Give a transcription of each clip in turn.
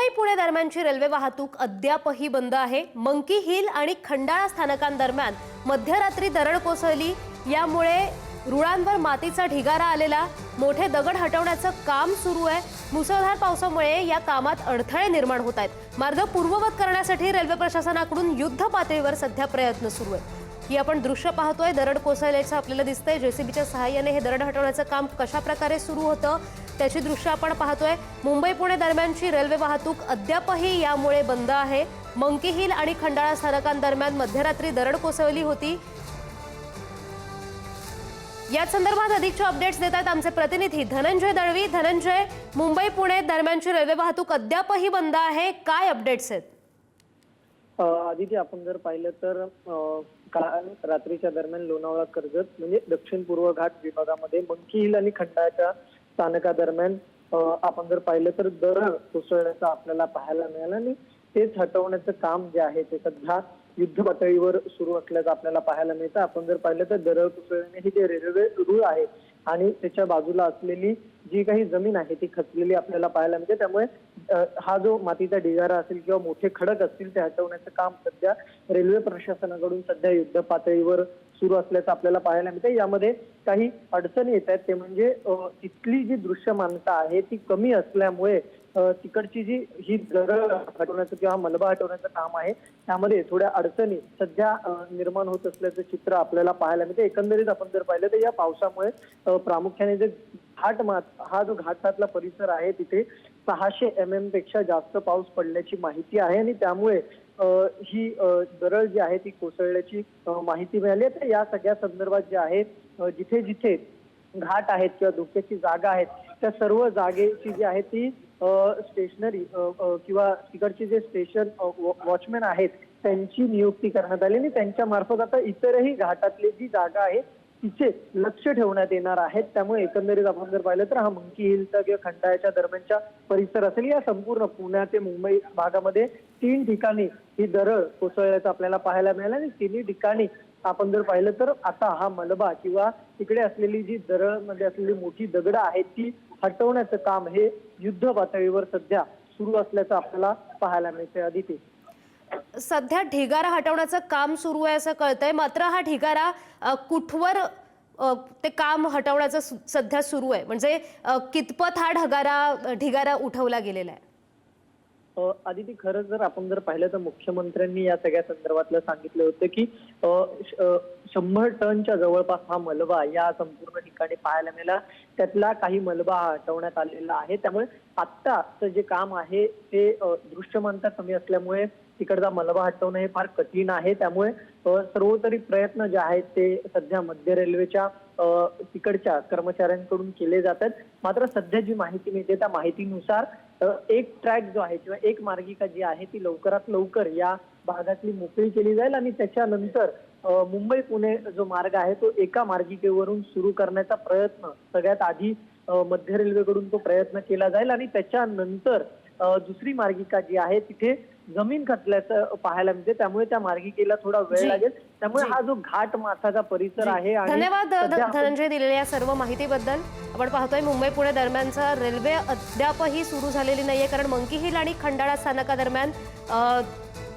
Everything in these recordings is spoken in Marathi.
मुंबई पुणे दरम्यानची रेल्वे वाहतूक अद्यापही बंद आहे। मंकी हिल आणि खंडाळा स्थानकांदरम्यान मध्यरात्री दरड कोसळली, यामुळे रुळांवर मातीचा ढिगारा आलेला, मोठे दगड हटवण्याचं काम सुरू आहे। मुसळधार पावसामुळे या कामात अडथळे निर्माण होत आहेत। मार्ग पूर्ववत करण्यासाठी रेल्वे प्रशासनाकडून युद्ध पातळीवर सध्या प्रयत्न सुरू आहेत। ही आपण दृश्य पाहतोय, दरड कोसळल्याचं आपल्याला दिसतंय। जेसीबीच्या सहाय्याने हे दरड हटवण्याचं काम कशा प्रकारे सुरू होतं त्याची दृश्य आपण पाहतोय। मुंबई पुणे दरम्यानची रेल्वे वाहतूक अद्यापही यामुळे बंद आहे। मंकी हिल आणि खंडाळा स्थानकांदरम्यान मध्यरात्री दरड कोसळली होती। या संदर्भात अधिकचे अपडेट्स देत आहेत आमचे प्रतिनिधी धनंजय दळवी। धनंजय, मुंबई पुणे दरम्यानची रेल्वे वाहतूक अद्यापही बंद आहे, काय अपडेट्स आहेत? आदिती, आपण जर पाहिलं तर काल रात्रीच्या दरम्यान लोणावळा कर्जत म्हणजे दक्षिण पूर्व घाट विभागामध्ये मंकी हिल आणि खंडाळ्याच्या स्थानकादरम्यान आपण जर पाहिलं तर दरड कोसळण्याचं आपल्याला पाहायला मिळालं आणि तेच हटवण्याचं काम जे आहे ते सध्या युद्ध पातळीवर सुरू असल्याचं आपल्याला पाहायला मिळतं। आपण जर पाहिलं तर दरड कोसळल्याने ही जे रेल्वे रूळ आहे आणि त्याच्या बाजूला असलेली जी काही जमीन आहे ती खचलेली आपल्याला पाहायला मिळते। त्यामुळे हा जो मातीचा ढिगारा असेल किंवा मोठे खडक असतील ते हटवण्याचं काम सध्या रेल्वे प्रशासनाकडून सध्या युद्ध पातळीवर सुरू असल्याचं आपल्याला पाहायला मिळते। यामध्ये काही अडचणी येत आहेत, ते म्हणजे तिथली जी दृश्यमानता आहे ती कमी असल्यामुळे तिकडची जी ही दरड हटवण्याचं किंवा मलबा हटवण्याचं काम आहे त्यामध्ये थोड्या अडचणी सध्या निर्माण होत असल्याचं चित्र आपल्याला पाहायला मिळते। एकंदरीत आपण जर पाहिलं तर या पावसामुळे प्रामुख्याने जे हा जो घाटातला परिसर आहे तिथे 600 mm पेक्षा जास्त पाऊस पडल्याची माहिती आहे आणि त्यामुळे ही दरड जी आहे ती कोसळल्याची माहिती मिळाली आहे। तर या सगळ्या संदर्भात जे आहे जिथे जिथे घाट आहेत किंवा धोक्याची जागा आहेत त्या सर्व जागेची जी आहे ती स्टेशनरी किंवा तिकडचे जे स्टेशन वॉचमॅन आहेत त्यांची नियुक्ती करण्यात आली आणि त्यांच्या मार्फत आता इतरही घाटातली जी जागा आहे तिचे लक्ष ठेवण्यात येणार आहेत। त्यामुळे एकंदरीत आपण जर पाहिलं तर हा मंकी हिलचा किंवा खंडाळ्याच्या दरम्यानचा परिसर असेल, या संपूर्ण पुण्या ते मुंबई भागामध्ये 3 ठिकाणी ही दरड कोसळल्याचं आपल्याला पाहायला मिळालं आणि 3 ठिकाणी आपण जर पाहिलं तर आता हा मलबा किंवा तिकडे असलेली जी दरड मध्ये असलेली मोठी दगड आहेत ती हटवण्याचं काम हे युद्ध पातळीवर सध्या सुरू असल्याचं आपल्याला पाहायला मिळतंय। आदिती, सध्या ढिगारा हटवण्याचं काम सुरू आहे असं कळतंय, मात्र हा ढिगारा कुठवर ते काम हटवण्याचं सध्या सुरू आहे, म्हणजे कितपत हा ढिगारा उठवला गेलेला आहे? आदिती, खरंच जर आपण जर पाहिलं तर मुख्यमंत्र्यांनी या सगळ्या संदर्भातलं सांगितलं होतं की 100 टनच्या जवळपास हा मलबा या संपूर्ण ठिकाणी पाहायला मिळाला। त्यातला काही मलबा हटवण्यात आलेला आहे। त्यामुळे आत्ताचं जे काम आहे ते दृश्यमानता कमी असल्यामुळे तिकडचा मलबा हटवणं हे फार कठीण आहे। त्यामुळे सर्वतरी प्रयत्न जे आहेत ते सध्या मध्य रेल्वेच्या तिकडच्या कर्मचाऱ्यांकडून केले जातात। मात्र सध्या जी माहिती मिळते त्या माहितीनुसार एक ट्रॅक जो आहे किंवा एक मार्गिका जी आहे ती लवकरात लवकर या भागातली मोकळी केली जाईल आणि त्याच्यानंतर मुंबई पुणे जो मार्ग आहे तो एका मार्गिकेवरून सुरू करण्याचा प्रयत्न सगळ्यात आधी मध्य रेल्वेकडून तो प्रयत्न केला जाईल आणि त्याच्यानंतर दुसरी मार्गिका जी आहे तिथे जमीन खचल्याचं पाहायला मिळते। त्यामुळे त्या मार्गिकेला थोडा वेळ लागेल। त्यामुळे हा जो घाट माथाचा परिसर आहे। धन्यवाद धनंजय दिलेल्या सर्व माहितीबद्दल। आपण पाहतोय मुंबई पुणे दरम्यानचा रेल्वे अद्यापही सुरू झालेली नाहीये, कारण मंकी हिल आणि खंडाळा स्थानकादरम्यान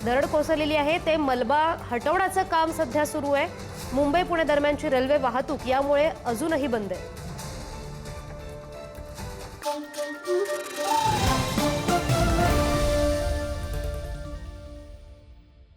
दरड कोसळलेली आहे। ते मलबा हटवण्याचं काम सध्या सुरू आहे। मुंबई पुणे दरम्यानची रेल्वे वाहतूक यामुळे अजूनही बंद आहे।